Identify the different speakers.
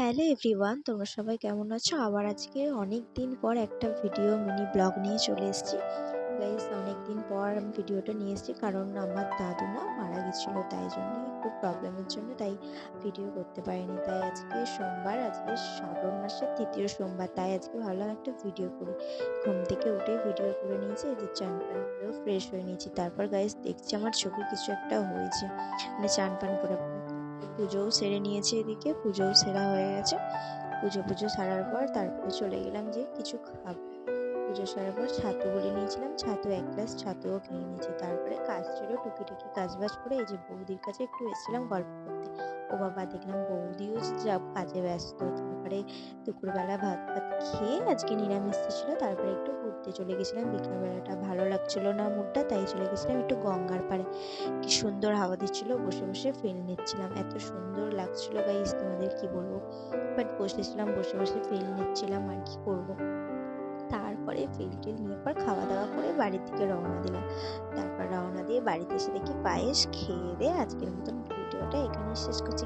Speaker 1: Hello everyone, তোমরা সবাই কেমন আছো? আবার আজকে অনেক দিন পর একটা ভিডিও মিনি ব্লগ নিয়ে চলে এসেছি। গাইস, অনেক দিন পর আমি ভিডিওটা নিয়ে এসেছি কারণ আমার দাদু না মারা গেছিলো, তাই জন্য একটু প্রবলেমের জন্য তাই ভিডিও করতে পারিনি। তাই আজকে সোমবার, আজকে শ্রাবণ মাসের ৩য় সোমবার, তাই আজকে ভাবলাম একটা ভিডিও করি। ঘুম থেকে উঠে ভিডিও করে নিয়েছি, এই যে চান পান করেও ফ্রেশ হয়ে নিয়েছি। তারপর গাইস দেখছি আমার চোখে কিছু একটা হয়েছে, মানে চান পান করে পুজোও সেরে নিয়েছি, এদিকে পুজোও সেরা হয়ে গেছে। পুজো সারার পর তারপরে চলে গেলাম যে কিছু খাবো। পুজো সারার পর ছাতু গুলি নিয়েছিলাম, ছাতু 1 গ্লাস ছাতুও খেয়ে নিয়েছি। তারপরে কাজ ছিল, টুকিটাকি কাজবাজ করে এই যে বৌদির কাছে একটু এসেছিলাম গল্প করতে। ও বাবা, দেখলাম বৌদিও যা কাজে ব্যস্ত। তারপরে দুপুরবেলা ভাত খেয়ে, আজকে নিরামিষ ছিল, তারপরে একটু ঘুরতে চলে গেছিলাম। বিকালবেলাটা ভালো লাগছিল না মুডটা, তাই চলে গেছিলাম একটু গঙ্গার পাড়ে। কি সুন্দর হাওয়া দিচ্ছিল, বসে বসে ফিল নিচ্ছিলাম, এত সুন্দর লাগছিল গাইস, তোমাদের কি বলবো। বাট বসেছিলাম, বসে বসে ফিল নিচ্ছিলাম, আর কি করবো। তারপরে ফিল টিল নিয়ে পর খাওয়া দাওয়া করে বাড়ির দিকে রওনা দিলাম। তারপর রওনা দিয়ে বাড়িতে এসে দেখি পায়েস, খেয়ে দিয়ে আজকের মতন ভিডিওটা এখানেই শেষ করছি।